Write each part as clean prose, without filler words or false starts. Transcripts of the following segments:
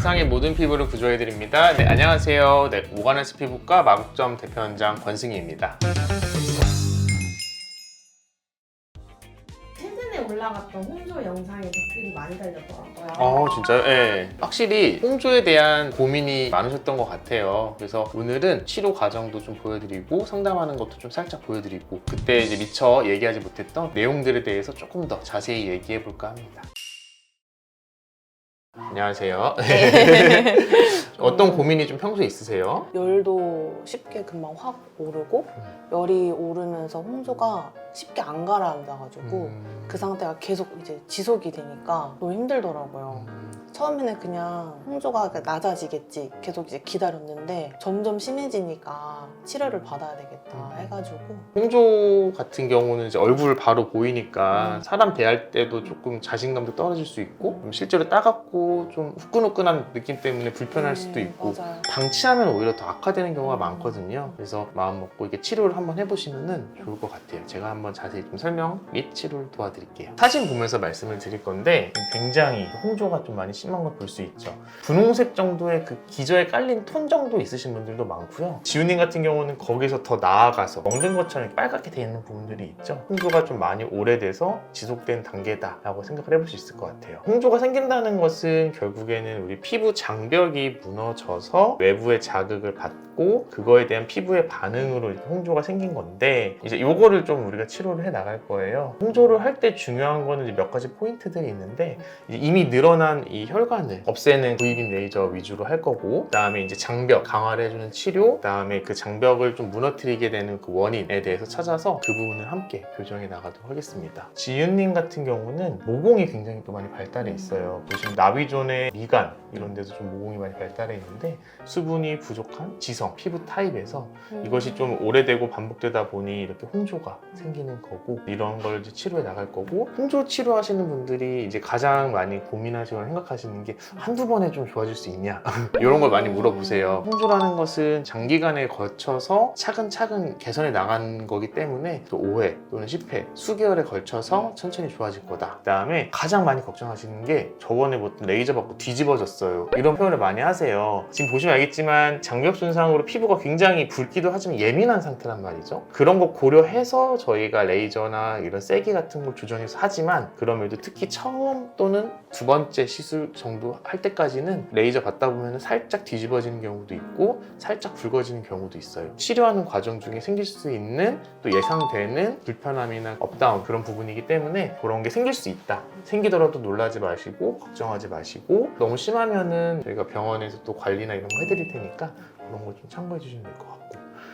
세상의 모든 피부를 구조해드립니다. 네, 안녕하세요. 네, 오가네스 피부과 마곡점 대표원장 권승희입니다. 최근에 올라갔던 홍조 영상에 댓글이 많이 달렸더라고요. 진짜요? 네. 확실히 홍조에 대한 고민이 많으셨던 것 같아요. 그래서 오늘은 치료 과정도 좀 보여드리고 상담하는 것도 좀 살짝 보여드리고 그때 이제 미처 얘기하지 못했던 내용들에 대해서 조금 더 자세히 얘기해 볼까 합니다. 안녕하세요. 어떤 고민이 좀 평소에 있으세요? 열도 쉽게 금방 확 오르고 열이 오르면서 홍조가 쉽게 안 가라앉아가지고 그 상태가 계속 이제 지속이 되니까 너무 힘들더라고요. 처음에는 그냥 홍조가 낮아지겠지 계속 이제 기다렸는데 점점 심해지니까 치료를 받아야 되겠다 해가지고. 홍조 같은 경우는 이제 얼굴 바로 보이니까 사람 대할 때도 조금 자신감도 떨어질 수 있고 실제로 따갑고 좀 후끈후끈한 느낌 때문에 불편할 수도 있고 맞아요. 방치하면 오히려 더 악화되는 경우가 많거든요. 그래서 마음 먹고 이렇게 치료를 한번 해보시면 좋을 것 같아요. 제가 한번 자세히 좀 설명 및 치료를 도와드릴게요. 사진 보면서 말씀을 드릴 건데 굉장히 홍조가 좀 많이 심한 걸 볼 수 있죠. 분홍색 정도의 그 기저에 깔린 톤 정도 있으신 분들도 많고요. 지훈님 같은 경우는 거기서 더 나아가서 멍든 것처럼 빨갛게 돼 있는 부분들이 있죠. 홍조가 좀 많이 오래돼서 지속된 단계다라고 생각을 해볼 수 있을 것 같아요. 홍조가 생긴다는 것은 결국에는 우리 피부 장벽이 무너져서 외부의 자극을 받고 그거에 대한 피부의 반응으로 이렇게 홍조가 생긴 건데 이제 이거를 좀 우리가 치료를 해 나갈 거예요. 홍조를 할 때 중요한 거는 이제 몇 가지 포인트들이 있는데 이미 늘어난 이 혈관을 없애는 V빔 레이저 위주로 할 거고 그다음에 이제 장벽 강화를 해주는 치료 그다음에 그 장벽을 좀 무너뜨리게 되는 그 원인에 대해서 찾아서 그 부분을 함께 교정해 나가도록 하겠습니다. 지윤님 같은 경우는 모공이 굉장히 또 많이 발달해 있어요. 보시면 나비존의 미간 이런 데서 좀 모공이 많이 발달해 있는데 수분이 부족한 지성 피부 타입에서 이것이 좀 오래되고 반복되다 보니 이렇게 홍조가 생기는 거고 이런 걸 이제 치료해 나갈 거고 홍조 치료하시는 분들이 이제 가장 많이 고민하시거나 생각하시는 게 한두 번에 좀 좋아질 수 있냐 이런 걸 많이 물어보세요. 홍조라는 것은 장기간에 거쳐서 차근차근 개선해 나간 거기 때문에 또 5회 또는 10회 수개월에 걸쳐서 천천히 좋아질 거다. 그 다음에 가장 많이 걱정하시는 게 저번에 뭐 레이저 받고 뒤집어졌어요 이런 표현을 많이 하세요. 지금 보시면 알겠지만 장벽 손상으로 피부가 굉장히 붉기도 하지만 예민한 상태란 말이죠. 그런 거 고려해서 저희가 레이저나 이런 세기 같은 걸 조정해서 하지만 그럼에도 특히 처음 또는 두 번째 시술 정도 할 때까지는 레이저 받다 보면 살짝 뒤집어지는 경우도 있고 살짝 붉어지는 경우도 있어요. 치료하는 과정 중에 생길 수 있는 또 예상되는 불편함이나 업다운 그런 부분이기 때문에 그런 게 생길 수 있다. 생기더라도 놀라지 마시고 걱정하지 마시고 너무 심하면은 저희가 병원에서 또 관리나 이런 거 해드릴 테니까 그런 거 좀 참고해 주시면 될 것 같고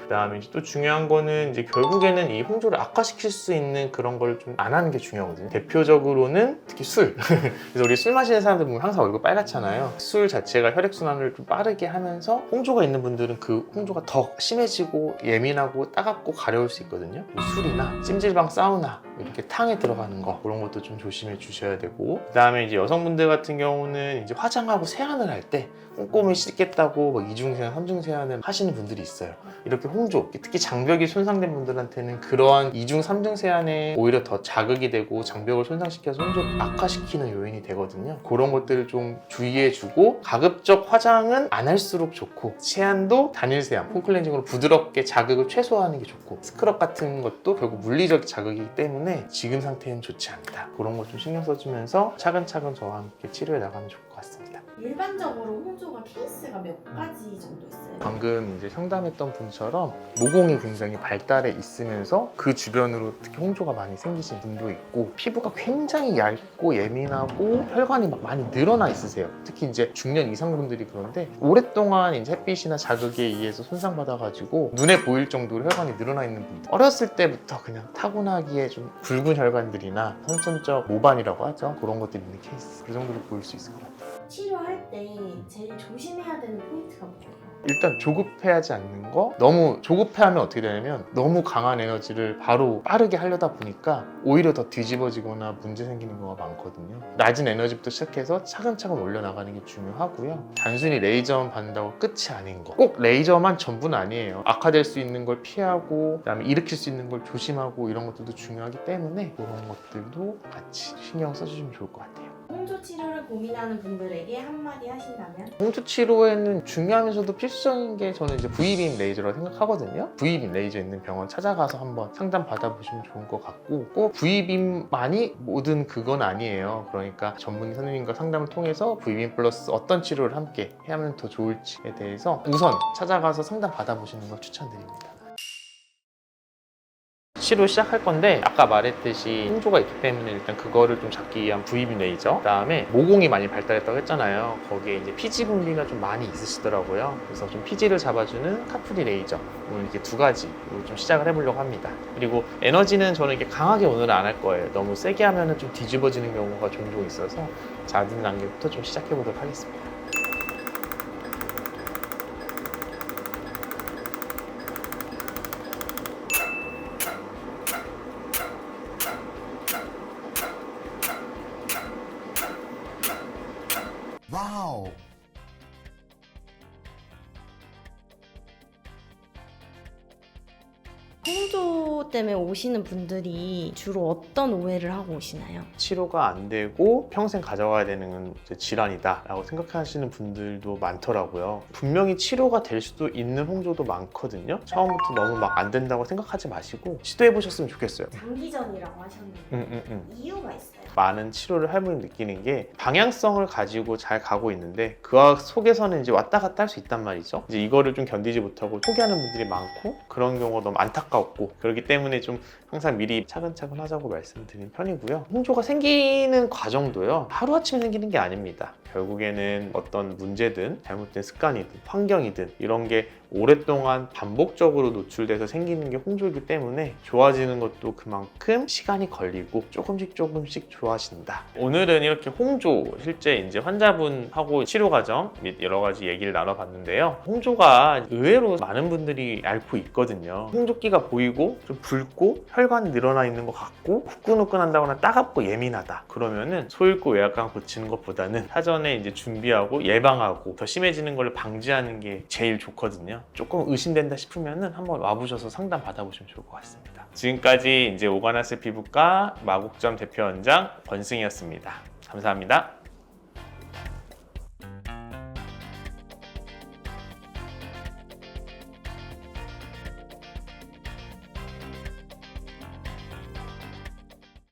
그 다음에 이제 또 중요한 거는 이제 결국에는 이 홍조를 악화시킬 수 있는 그런 걸 좀 안 하는 게 중요하거든요. 대표적으로는 특히 술. 그래서 우리 술 마시는 사람들 보면 항상 얼굴 빨갛잖아요. 술 자체가 혈액순환을 좀 빠르게 하면서 홍조가 있는 분들은 그 홍조가 더 심해지고 예민하고 따갑고 가려울 수 있거든요. 술이나 찜질방 사우나 이렇게 탕에 들어가는 거 그런 것도 좀 조심해 주셔야 되고 그 다음에 이제 여성분들 같은 경우는 이제 화장하고 세안을 할 때 꼼꼼히 씻겠다고 막 이중세안, 삼중세안을 하시는 분들이 있어요. 이렇게 홍조, 특히 장벽이 손상된 분들한테는 그러한 이중, 삼중 세안에 오히려 더 자극이 되고 장벽을 손상시켜서 홍조를 악화시키는 요인이 되거든요. 그런 것들을 좀 주의해주고 가급적 화장은 안 할수록 좋고 세안도 단일 세안, 폼클렌징으로 부드럽게 자극을 최소화하는 게 좋고 스크럽 같은 것도 결국 물리적 자극이기 때문에 지금 상태는 좋지 않다. 그런 거 좀 신경 써주면서 차근차근 저와 함께 치료해 나가면 좋을 것 같습니다. 일반적으로 홍조가 케이스가 몇 가지 정도 있어요? 방금 이제 상담했던 분처럼 모공이 굉장히 발달해 있으면서 그 주변으로 특히 홍조가 많이 생기신 분도 있고 피부가 굉장히 얇고 예민하고 혈관이 막 많이 늘어나 있으세요. 특히 이제 중년 이상 분들이 그런데 오랫동안 이제 햇빛이나 자극에 의해서 손상받아가지고 눈에 보일 정도로 혈관이 늘어나 있는 분들 어렸을 때부터 그냥 타고나기에 좀 굵은 혈관들이나 선천적 모반이라고 하죠. 그런 것들이 있는 케이스 그 정도로 보일 수 있을 것 같아요. 치료할 때 제일 조심해야 되는 포인트가 뭐예요? 일단 조급해하지 않는 거. 너무 조급해하면 어떻게 되냐면 너무 강한 에너지를 바로 빠르게 하려다 보니까 오히려 더 뒤집어지거나 문제 생기는 경우가 많거든요. 낮은 에너지부터 시작해서 차근차근 올려나가는 게 중요하고요. 단순히 레이저만 받는다고 끝이 아닌 거. 꼭 레이저만 전부는 아니에요. 악화될 수 있는 걸 피하고 그다음에 일으킬 수 있는 걸 조심하고 이런 것들도 중요하기 때문에 그런 것들도 같이 신경 써주시면 좋을 것 같아요. 홍조 치료를 고민하는 분들에게 한마디 하신다면? 홍조 치료에는 중요하면서도 필수적인 게 저는 이제 V빔 레이저라고 생각하거든요. V빔 레이저 있는 병원 찾아가서 한번 상담 받아보시면 좋을 것 같고, 꼭 V빔만이 모든 그건 아니에요. 그러니까 전문의 선생님과 상담을 통해서 V빔 플러스 어떤 치료를 함께 하면 더 좋을지에 대해서 우선 찾아가서 상담 받아보시는 걸 추천드립니다. 치료 시작할 건데 아까 말했듯이 홍조가 있기 때문에 일단 그거를 좀 잡기 위한 V빔 레이저, 그다음에 모공이 많이 발달했다고 했잖아요. 거기에 이제 피지 분비가 좀 많이 있으시더라고요. 그래서 좀 피지를 잡아주는 카프리 레이저, 오늘 이렇게 두 가지로 좀 시작을 해보려고 합니다. 그리고 에너지는 저는 이렇게 강하게 오늘은 안 할 거예요. 너무 세게 하면은 좀 뒤집어지는 경우가 종종 있어서 작은 단계부터 좀 시작해 보도록 하겠습니다. 와우. 홍조 때문에 오시는 분들이 주로 어떤 오해를 하고 오시나요? 치료가 안 되고 평생 가져가야 되는 이제 질환이다 라고 생각하시는 분들도 많더라고요. 분명히 치료가 될 수도 있는 홍조도 많거든요. 처음부터 너무 막 안 된다고 생각하지 마시고 시도해 보셨으면 좋겠어요. 장기전이라고 하셨는데 이유가 있어요? 많은 치료를 해보면 느끼는 게 방향성을 가지고 잘 가고 있는데 그 속에서는 이제 왔다 갔다 할 수 있단 말이죠. 이제 이거를 좀 견디지 못하고 포기하는 분들이 많고, 그런 경우가 너무 안타깝고, 그렇기 때문에 좀 항상 미리 차근차근 하자고 말씀드리는 편이고요. 홍조가 생기는 과정도요, 하루아침에 생기는 게 아닙니다. 결국에는 어떤 문제든 잘못된 습관이든 환경이든 이런 게 오랫동안 반복적으로 노출돼서 생기는 게 홍조이기 때문에 좋아지는 것도 그만큼 시간이 걸리고 조금씩 좋아진다. 오늘은 이렇게 홍조 실제 이제 환자분하고 치료 과정 및 여러 가지 얘기를 나눠봤는데요. 홍조가 의외로 많은 분들이 앓고 있거든요. 홍조기가 보이고 좀 붉고 혈관이 늘어나 있는 것 같고 후끈후끈한다거나 따갑고 예민하다. 그러면은 소잃고 외약간 고치는 것보다는 사전에 이제 준비하고 예방하고 더 심해지는 걸 방지하는 게 제일 좋거든요. 조금 의심된다 싶으면은 한번 와보셔서 상담 받아보시면 좋을 것 같습니다. 지금까지 이제 오가나스 피부과 마곡점 대표원장 권승이었습니다. 감사합니다.